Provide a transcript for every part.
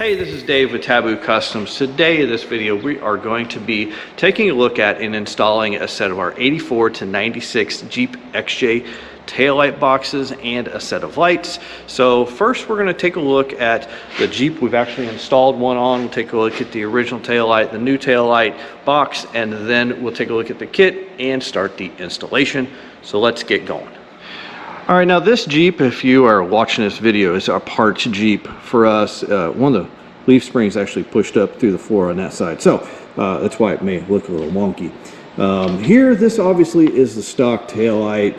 Hey, this is Dave with Taboo Customs. Today in this video we are going to be taking a look at and installing a set of our 84 to 96 Jeep XJ taillight boxes and a set of lights. So first we're going to take a look at the Jeep we've actually installed one on. We'll take a look at the original taillight, the new taillight box, and then we'll take a look at the kit and start the installation. So let's get going. All right, now this Jeep, if you are watching this video, is a parts Jeep for us. One of the leaf springs actually pushed up through the floor on that side, so that's why it may look a little wonky. Here, this obviously is the stock taillight.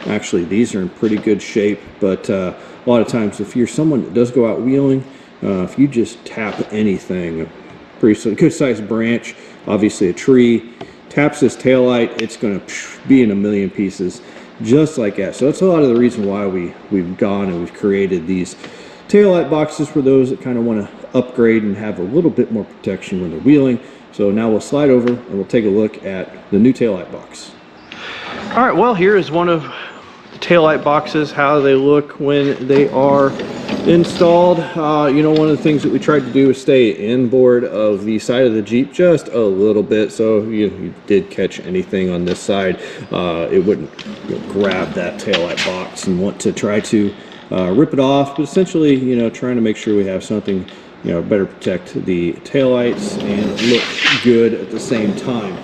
Actually, these are in pretty good shape, but a lot of times if you're someone that does go out wheeling, if you just tap anything, pretty good sized branch, obviously a tree, taps this taillight, it's going to be in a million pieces. Just like that. So that's a lot of the reason why we've gone and we've created these taillight boxes for those that kind of want to upgrade and have a little bit more protection when they're wheeling. So now we'll slide over and we'll take a look at the new taillight box. All right, well, here is one of the taillight boxes, how they look when they are installed. You know, one of the things that we tried to do is stay inboard of the side of the Jeep just a little bit, so you did catch anything on this side, it wouldn't grab that taillight box and want to try to rip it off. But essentially, you know, trying to make sure we have something, you know, better protect the taillights and look good at the same time.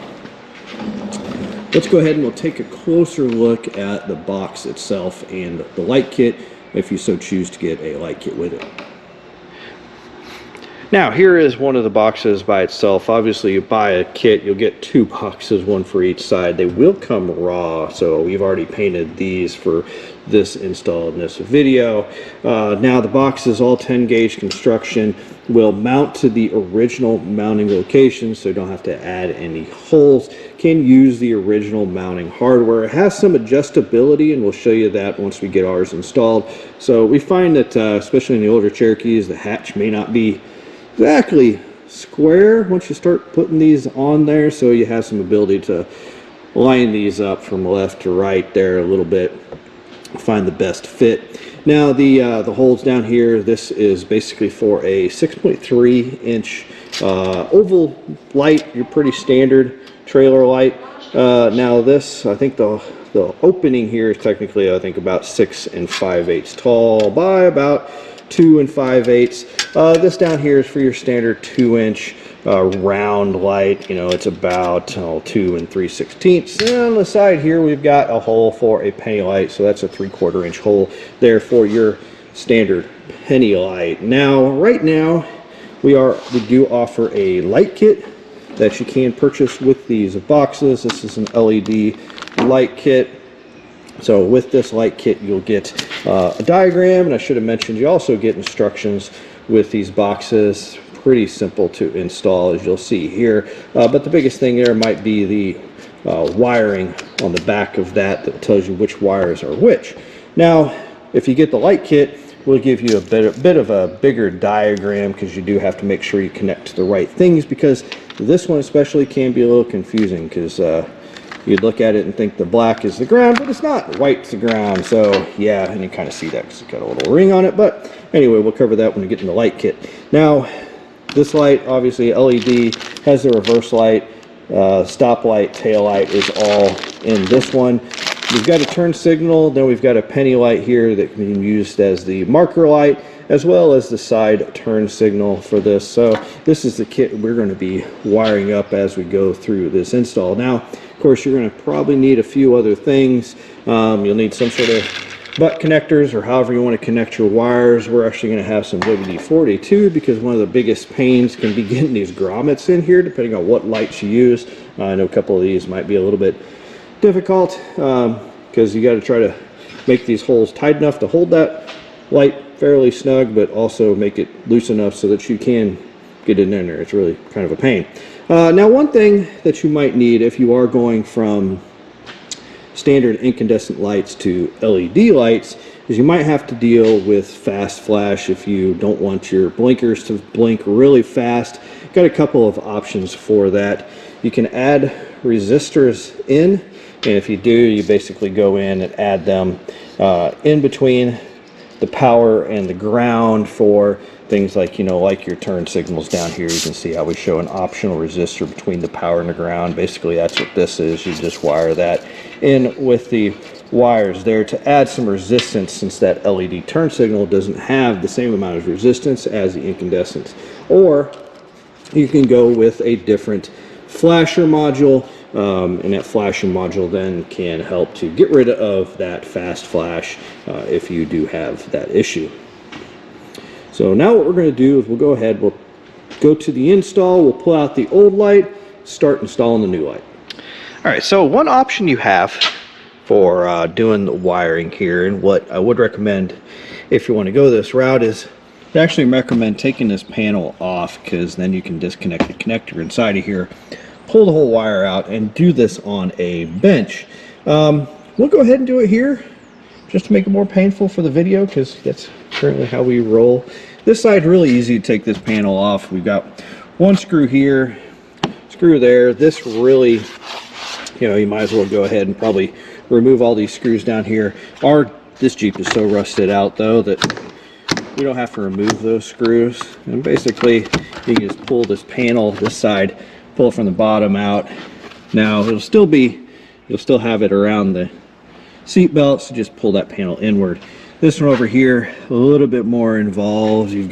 Let's go ahead and we'll take a closer look at the box itself and the light kit, if you so choose to get a light kit with it. Now, here is one of the boxes by itself. Obviously, you buy a kit, you'll get two boxes, one for each side. They will come raw, so we've already painted these for this install in this video. Now, the box is all 10 gauge construction, will mount to the original mounting location, so you don't have to add any holes. Can use the original mounting hardware. It has some adjustability, and we'll show you that once we get ours installed. So we find that, especially in the older Cherokees, the hatch may not be exactly square once you start putting these on there, so you have some ability to line these up from left to right there a little bit, find the best fit. Now the holes down here, this is basically for a 6.3 inch oval light, your pretty standard trailer light. Now this, I think the opening here is technically, I think, about 6 5/8 tall by about 2 5/8. This down here is for your standard 2-inch round light. You know, it's about 2 3/16. And on the side here, we've got a hole for a penny light, so that's a 3/4 inch hole there for your standard penny light. Now, right now, we do offer a light kit that you can purchase with these boxes. This is an LED light kit. So with this light kit, you'll get a diagram, and I should have mentioned you also get instructions with these boxes. Pretty simple to install, as you'll see here. But the biggest thing there might be the wiring on the back of that tells you which wires are which. Now, if you get the light kit, we'll give you a bit of a bigger diagram, because you do have to make sure you connect to the right things, because this one especially can be a little confusing, because you'd look at it and think the black is the ground, but it's not. White's the ground. So yeah, and you kind of see that because it's got a little ring on it. But anyway, we'll cover that when we get in the light kit. Now, this light, obviously LED, has the reverse light, stop light, tail light is all in this one. We've got a turn signal, then we've got a penny light here that can be used as the marker light, as well as the side turn signal for this. So this is the kit we're going to be wiring up as we go through this install. Now, of course, you're going to probably need a few other things. You'll need some sort of butt connectors, or however you want to connect your wires. We're actually going to have some WD-40 too, because one of the biggest pains can be getting these grommets in here, depending on what lights you use. I know a couple of these might be a little bit difficult, because you got to try to make these holes tight enough to hold that light fairly snug, but also make it loose enough so that you can get it in there. It's really kind of a pain. Now, one thing that you might need if you are going from standard incandescent lights to LED lights is you might have to deal with fast flash if you don't want your blinkers to blink really fast. Got a couple of options for that. You can add resistors in, and if you do, you basically go in and add them in between the power and the ground for things like, you know, like your turn signals down here. You can see how we show an optional resistor between the power and the ground. Basically, that's what this is. You just wire that in with the wires there to add some resistance, since that LED turn signal doesn't have the same amount of resistance as the incandescents. Or you can go with a different flasher module, and that flasher module then can help to get rid of that fast flash if you do have that issue. So now what we're going to do is we'll go ahead, we'll go to the install, we'll pull out the old light, start installing the new light. All right, so one option you have for doing the wiring here, and what I would recommend if you want to go this route, is I actually recommend taking this panel off, because then you can disconnect the connector inside of here, pull the whole wire out, and do this on a bench. We'll go ahead and do it here just to make it more painful for the video, because that's currently how we roll. This side's really easy to take this panel off. We've got one screw here, screw there. This really, you know, you might as well go ahead and probably remove all these screws down here. This Jeep is so rusted out though that we don't have to remove those screws. And basically you can just pull this panel, this side, pull it from the bottom out. Now you'll still have it around the seat belt, so just pull that panel inward. This one over here, a little bit more involved. You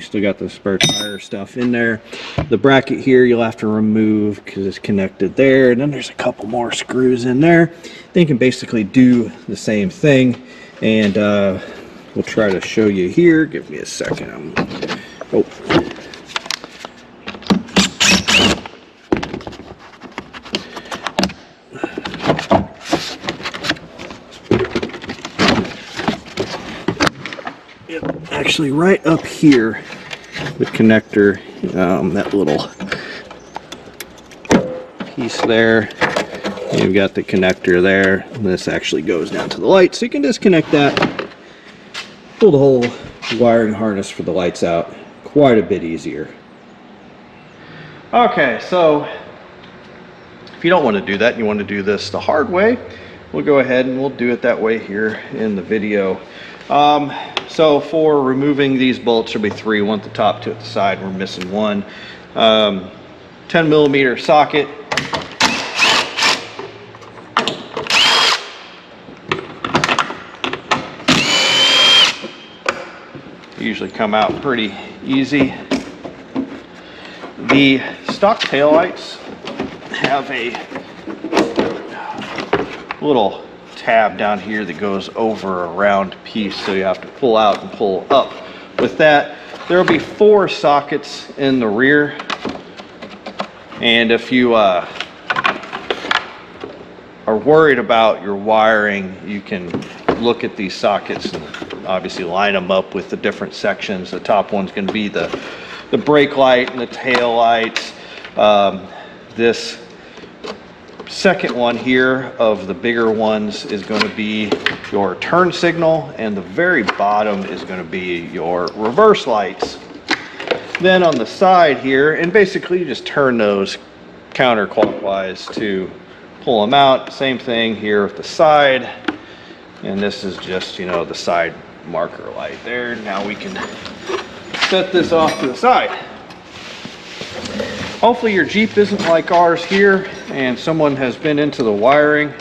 still got the spare tire stuff in there. The bracket here you'll have to remove because it's connected there, and then there's a couple more screws in there. They can basically do the same thing, and we'll try to show you here. Give me a second. Actually right up here, the connector, that little piece there, you've got the connector there, and this actually goes down to the light, so you can disconnect that, pull the whole wiring harness for the lights out. Quite a bit easier. Okay, so if you don't want to do that and you want to do this the hard way, we'll go ahead and we'll do it that way here in the video. So for removing these bolts, there'll be three, one at the top, two at the side. We're missing one. 10mm socket. Usually come out pretty easy. The stock taillights have a little tab down here that goes over a round piece, so you have to pull out and pull up. With that, there will be 4 sockets in the rear, and if you are worried about your wiring, you can look at these sockets and obviously line them up with the different sections. The top one's going to be the brake light and the tail lights. This second one here of the bigger ones is going to be your turn signal, and the very bottom is going to be your reverse lights. Then on the side here, and basically you just turn those counterclockwise to pull them out. Same thing here with the side, and this is just, you know, the side marker light there. Now we can set this off to the side. Hopefully your Jeep isn't like ours here and someone has been into the wiring,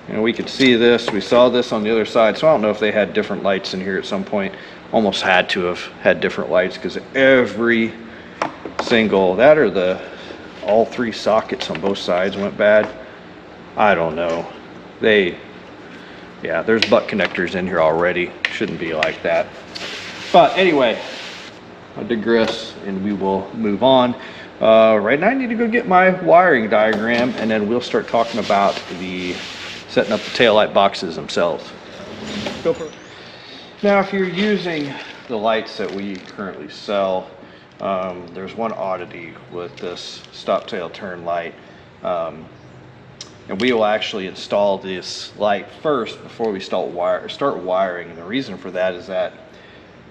and we could see this. We saw this on the other side, so I don't know if they had different lights in here at some point. Almost had to have had different lights, because every single, that or all 3 sockets on both sides went bad. I don't know. Yeah, there's butt connectors in here already. Shouldn't be like that. But anyway, I digress and we will move on. Right now I need to go get my wiring diagram, and then we'll start talking about setting up the taillight boxes themselves. Go for it. Now, if you're using the lights that we currently sell, there's one oddity with this stop tail turn light. And we will actually install this light first before we start wiring. And the reason for that is that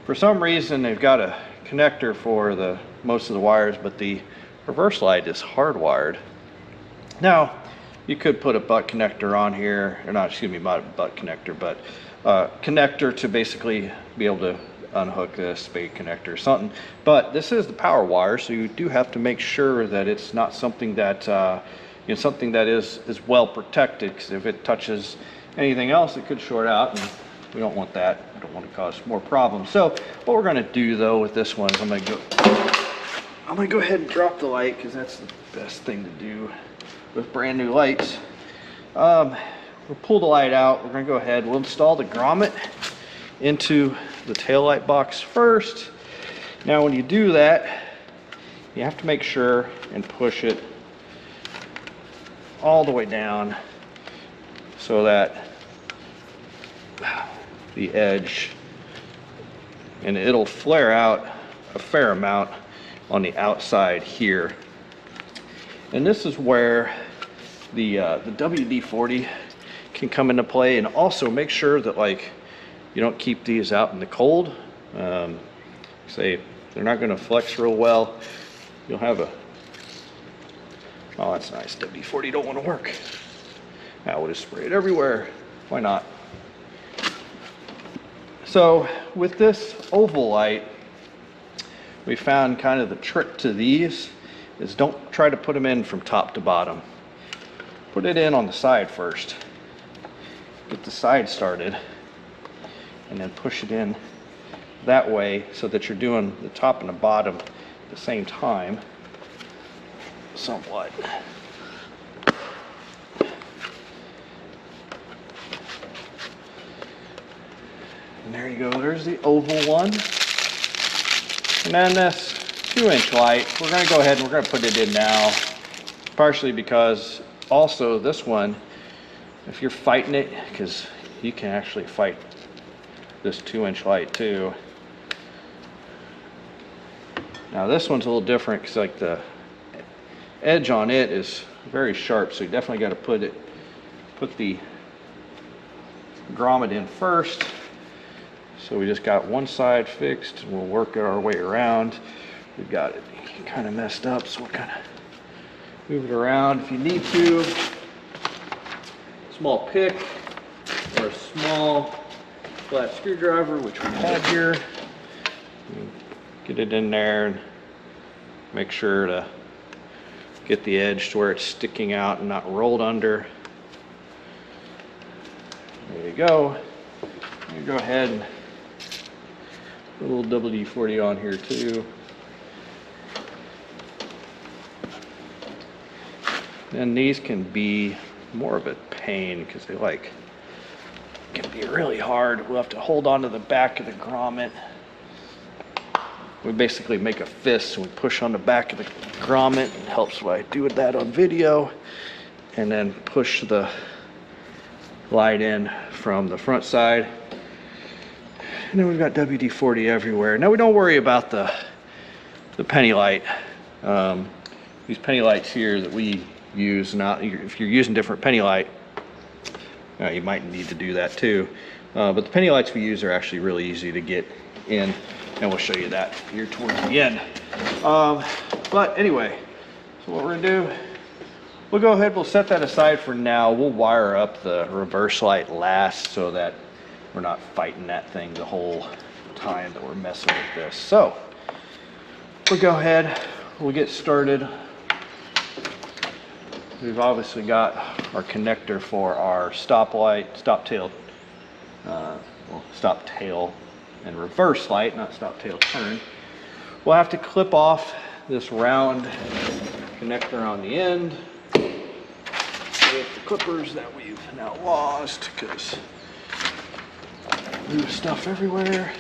for some reason they've got a connector for most of the wires, but the reverse light is hardwired. Now, You could put a butt connector on here, or not, excuse me, not a butt connector, but connector to basically be able to unhook this spade connector or something. But this is the power wire, so you do have to make sure that it's not something that something that is well protected, because if it touches anything else, it could short out, and we don't want that. We don't want to cause more problems. So what we're going to do though with this one is I'm going to go ahead and drop the light, because that's the best thing to do with brand new lights. We'll pull the light out. We're going to go ahead, we'll install the grommet into the tail light box first. Now when you do that, you have to make sure and push it all the way down so that the edge, and it'll flare out a fair amount on the outside here. And this is where the WD-40 can come into play. And also make sure that like you don't keep these out in the cold. Say they're not going to flex real well. You'll have a, oh, that's nice. WD-40 don't want to work. Now we'll just spray it everywhere. Why not? So with this oval light, we found kind of the trick to these is don't try to put them in from top to bottom. Put it in on the side first. Get the side started, and then push it in that way so that you're doing the top and the bottom at the same time, somewhat. And there you go, there's the oval one. And then this 2-inch light, we're going to go ahead and we're going to put it in now, partially because also this one, if you're fighting it, because you can actually fight this 2-inch light too. Now this one's a little different because like the edge on it is very sharp, so you definitely got to put the grommet in first. So we just got one side fixed, and we'll work our way around. We've got it kind of messed up, so we'll kind of move it around if you need to. Small pick or a small flat screwdriver, which we have here. Get it in there and make sure to get the edge to where it's sticking out and not rolled under. There you go. You go ahead and put a little WD-40 on here too. And these can be more of a pain because they can be really hard. We'll have to hold on to the back of the grommet. We basically make a fist and we push on the back of the grommet. It helps when I do that on video. And then push the light in from the front side. And then we've got WD-40 everywhere. Now we don't worry about the penny light. These penny lights here that we use, if you're using different penny light, you might need to do that too. But the penny lights we use are actually really easy to get in, and we'll show you that here towards the end. But anyway, so what we're gonna do, we'll go ahead, we'll set that aside for now. We'll wire up the reverse light last so that we're not fighting that thing the whole time that we're messing with this. So we'll go ahead, we'll get started. We've obviously got our connector for our stop tail and reverse light, not stop tail turn. We'll have to clip off this round connector on the end with the clippers that we've now lost because there's stuff everywhere.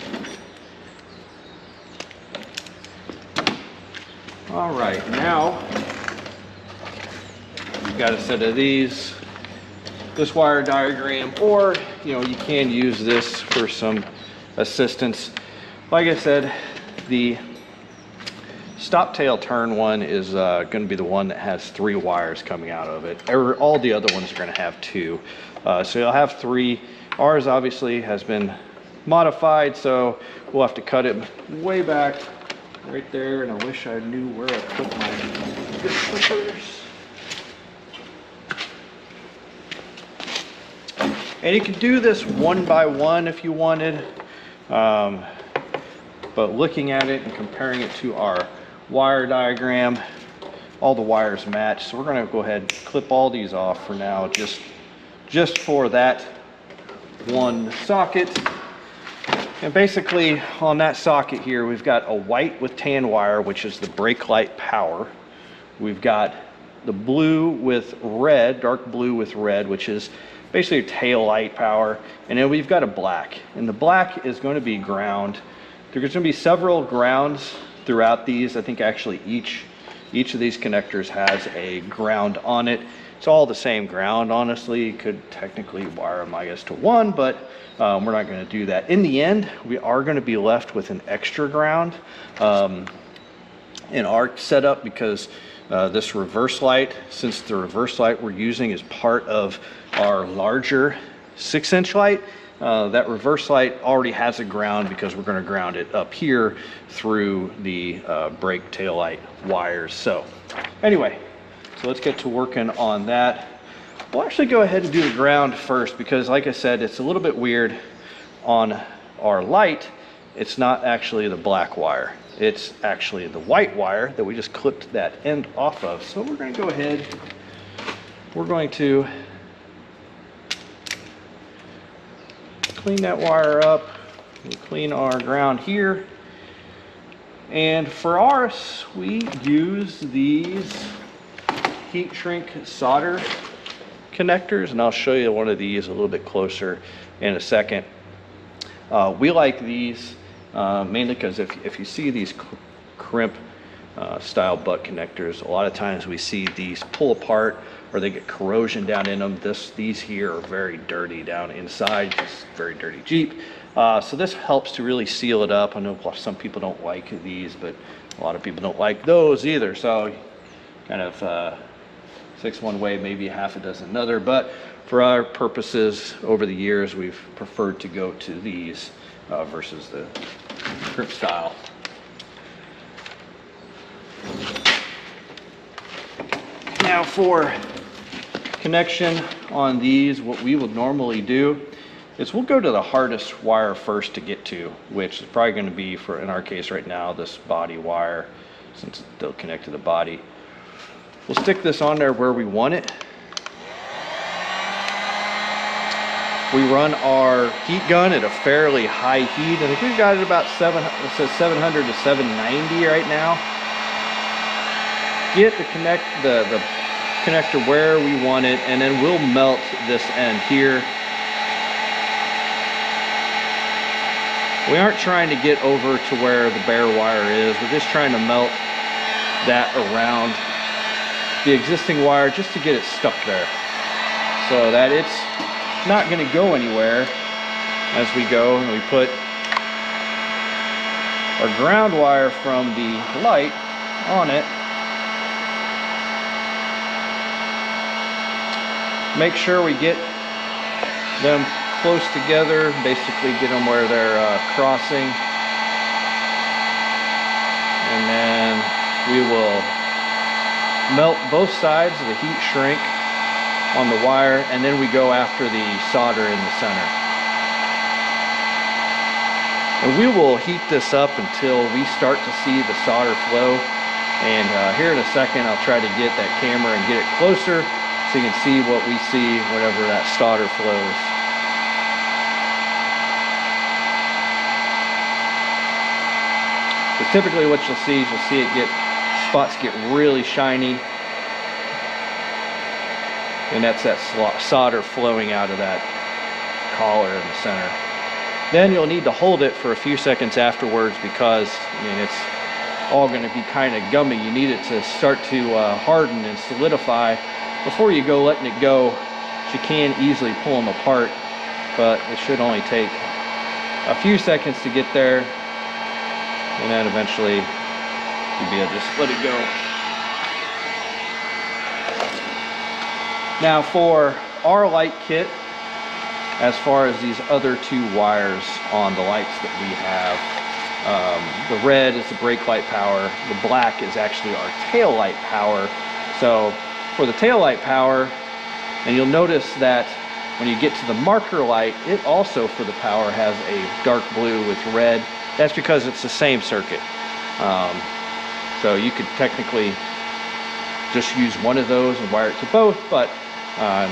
All right, now you've got a set of these, this wire diagram, or you can use this for some assistance. Like I said, the stop tail turn one is going to be the one that has 3 wires coming out of it. All the other ones are going to have 2. So you'll have 3. Ours obviously has been modified, so we'll have to cut it way back right there, and I wish I knew where I put my clippers. And you could do this one by one if you wanted, but looking at it and comparing it to our wire diagram, all the wires match. So we're going to go ahead and clip all these off for now, just for that one socket. And basically on that socket here, we've got a white with tan wire, which is the brake light power. We've got the blue with red, dark blue with red, which is basically tail light power. And then we've got a black, and the black is going to be ground. There's going to be several grounds throughout these. I think actually each of these connectors has a ground on it. It's all the same ground, honestly. You could technically wire them, I guess, to one, but we're not going to do that. In the end, we are going to be left with an extra ground in our setup, because this reverse light, since the reverse light we're using is part of our larger 6-inch light, that reverse light already has a ground, because we're going to ground it up here through the brake tail light wires. So anyway, so let's get to working on that. We'll actually go ahead and do the ground first, because like I said, it's a little bit weird on our light. It's not actually the black wire. It's actually the white wire that we just clipped that end off of. So we're going to go ahead, we're going to clean that wire up. We clean our ground here. And for ours, we use these heat shrink solder connectors, and I'll show you one of these a little bit closer in a second. We like these mainly because if you see these crimp style butt connectors, a lot of times we see these pull apart or they get corrosion down in them. These here are very dirty down inside, just very dirty Jeep. So this helps to really seal it up. I know some people don't like these, but a lot of people don't like those either. So kind of 6 one way, maybe half a dozen another. But for our purposes over the years, we've preferred to go to these versus the crimp style. Now for connection on these, what we would normally do is we'll go to the hardest wire first to get to, which is probably going to be, for in our case right now, this body wire, since they'll connect to the body. We'll stick this on there where we want it. We run our heat gun at a fairly high heat. I think we've got it about 700 to 790 right now. Get the connector where we want it, and then we'll melt this end here. We aren't trying to get over to where the bare wire is. We're just trying to melt that around the existing wire just to get it stuck there, so that it's not going to go anywhere as we go. And we put our ground wire from the light on it. Make sure we get them close together, basically get them where they're crossing, and then we will melt both sides of the heat shrink on the wire, and then we go after the solder in the center. And we will heat this up until we start to see the solder flow. And here in a second, I'll try to get that camera and get it closer so you can see what we see whenever that solder flows. Because typically what you'll see is spots get really shiny, and that's that solder flowing out of that collar in the center. Then you'll need to hold it for a few seconds afterwards, because I mean, it's all going to be kind of gummy. You need it to start to harden and solidify before you go letting it go. You can easily pull them apart, but it should only take a few seconds to get there, and then eventually you'll be able to just let it go. Now for our light kit, as far as these other two wires on the lights that we have, the red is the brake light power, the black is actually our tail light power. So for the tail light power, and you'll notice that when you get to the marker light, it also for the power has a dark blue with red. That's because it's the same circuit. So you could technically just use one of those and wire it to both, but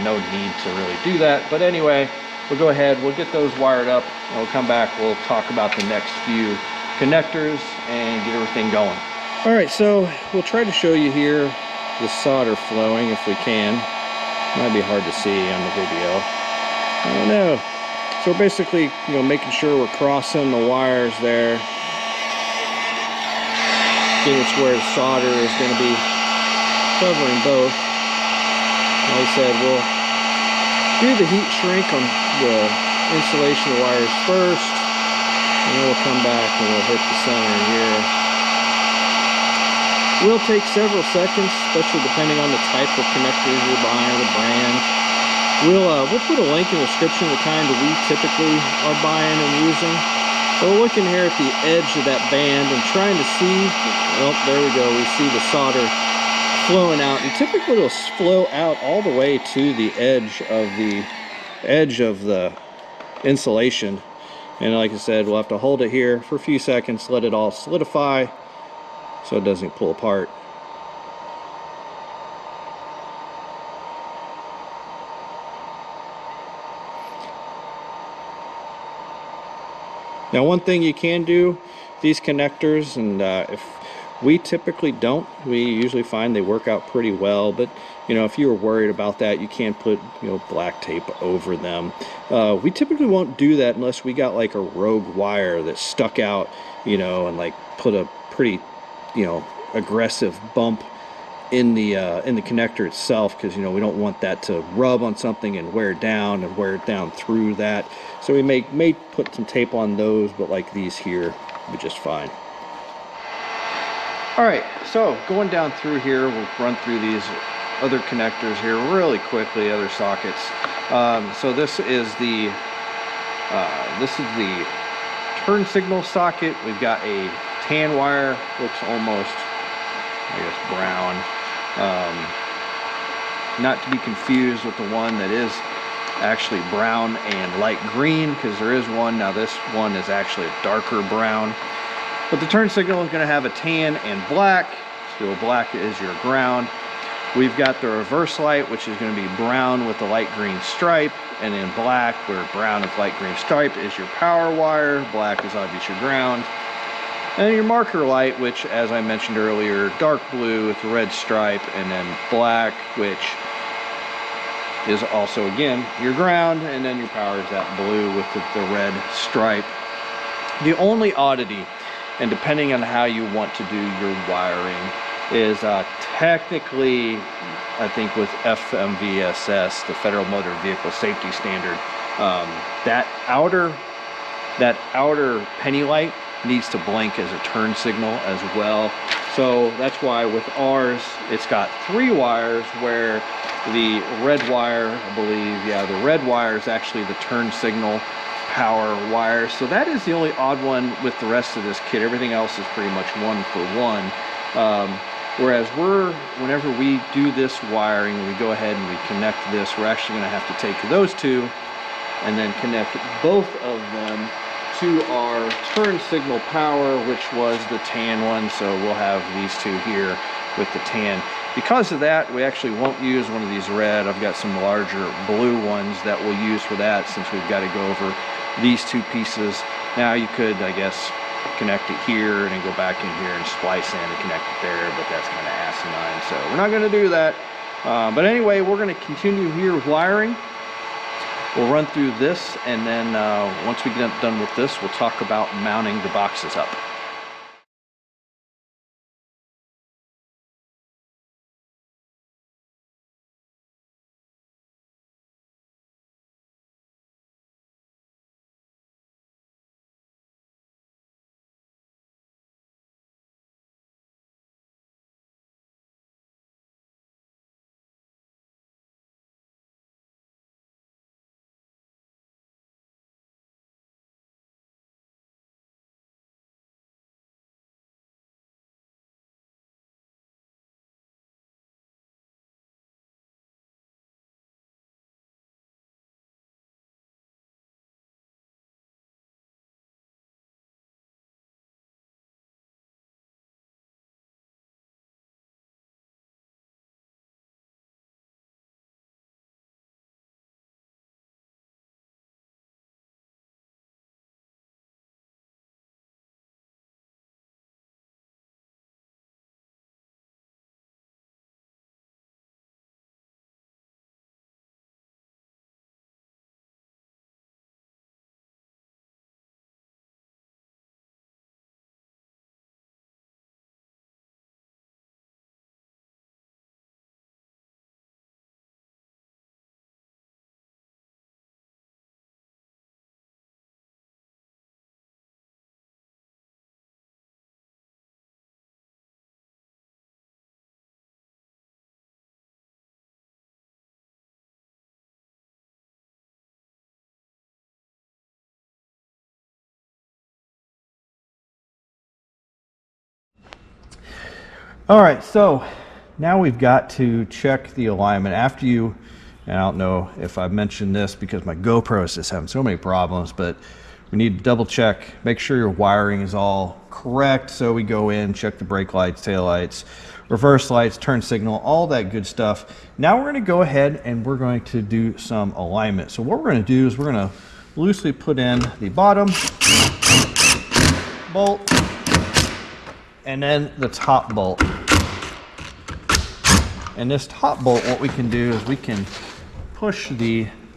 no need to really do that. But anyway, we'll go ahead, we'll get those wired up, and we'll come back, we'll talk about the next few connectors and get everything going. All right, so we'll try to show you here the solder flowing if we can. Might be hard to see on the video. I don't know. So we're basically, making sure we're crossing the wires there. Getting it to where the solder is going to be covering both. Like I said, we'll do the heat shrink on the insulation wires first, and then we'll come back and we'll hit the center here. It will take several seconds, especially depending on the type of connectors you're buying, the brand. We'll put a link in the description of the kind that we typically are buying and using. But we're looking here at the edge of that band and trying to see, well, there we go, we see the solder flowing out, and typically it'll flow out all the way to the edge of the insulation. And like I said, we'll have to hold it here for a few seconds, let it all solidify so it doesn't pull apart. Now, one thing you can do, these connectors, and if we typically don't, we usually find they work out pretty well, but if you were worried about that, you can put black tape over them. We typically won't do that unless we got like a rogue wire that stuck out, and like put a pretty aggressive bump in the connector itself, because we don't want that to rub on something and wear it down through that. So we may put some tape on those, but like these here will be just fine. All right, so going down through here, we'll run through these other connectors here really quickly, other sockets. So this is the turn signal socket. We've got a tan wire, looks almost, I guess, brown. Not to be confused with the one that is actually brown and light green, because there is one. Now this one is actually a darker brown. But the turn signal is going to have a tan and black. So black is your ground. We've got the reverse light, which is going to be brown with the light green stripe, and then black, where brown with light green stripe is your power wire. Black is obviously your ground. And your marker light, which, as I mentioned earlier, dark blue with red stripe, and then black, which is also, again, your ground, and then your power is that blue with the red stripe. The only oddity, and depending on how you want to do your wiring, is technically, I think with FMVSS, the Federal Motor Vehicle Safety Standard, that outer penny light needs to blink as a turn signal as well. So that's why with ours, it's got 3 wires, where the red wire, I believe, yeah, the red wire is actually the turn signal power wire. So that is the only odd one with the rest of this kit. Everything else is pretty much 1 for 1. Whereas whenever we do this wiring, we go ahead and we connect this, we're actually going to have to take those 2 and then connect both of them to our turn signal power, which was the tan one. So we'll have these 2 here with the tan. Because of that, we actually won't use one of these red. I've got some larger blue ones that we'll use for that, since we've got to go over these 2 pieces. Now you could, I guess, connect it here and then go back in here and splice in and connect it there, but that's kind of asinine, so we're not going to do that. But anyway, we're going to continue here wiring. We'll run through this, and then once we get done with this, we'll talk about mounting the boxes up. All right, so now we've got to check the alignment after you, and I don't know if I've mentioned this because my GoPro is just having so many problems, but we need to double check, make sure your wiring is all correct. So we go in, check the brake lights, tail lights, reverse lights, turn signal, all that good stuff. Now we're gonna go ahead and we're going to do some alignment. So what we're gonna do is we're gonna loosely put in the bottom bolt and then the top bolt. And this top bolt, what we can do is we can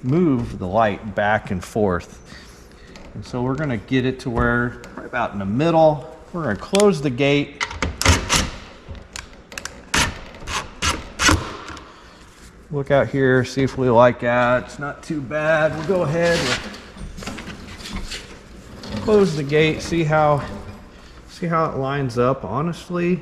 move the light back and forth. And so we're gonna get it to where, right about in the middle, we're gonna close the gate. Look out here, see if we like that. It's not too bad. We'll go ahead, close the gate, see how it lines up. Honestly,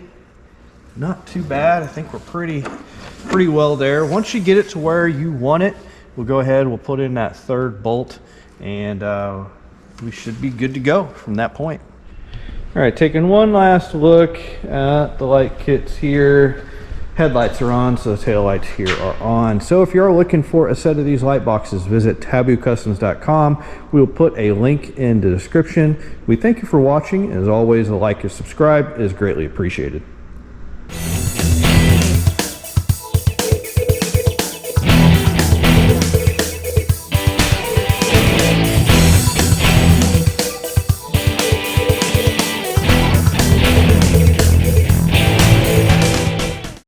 not too bad. I think we're pretty well there. Once you get it to where you want it, we'll go ahead, we'll put in that third bolt, and we should be good to go from that point. All right, taking one last look at the light kits here. Headlights are on, so the tail lights here are on. So if you're looking for a set of these light boxes, visit taboocustoms.com. We'll put a link in the description. We thank you for watching. As always, a like and subscribe is greatly appreciated.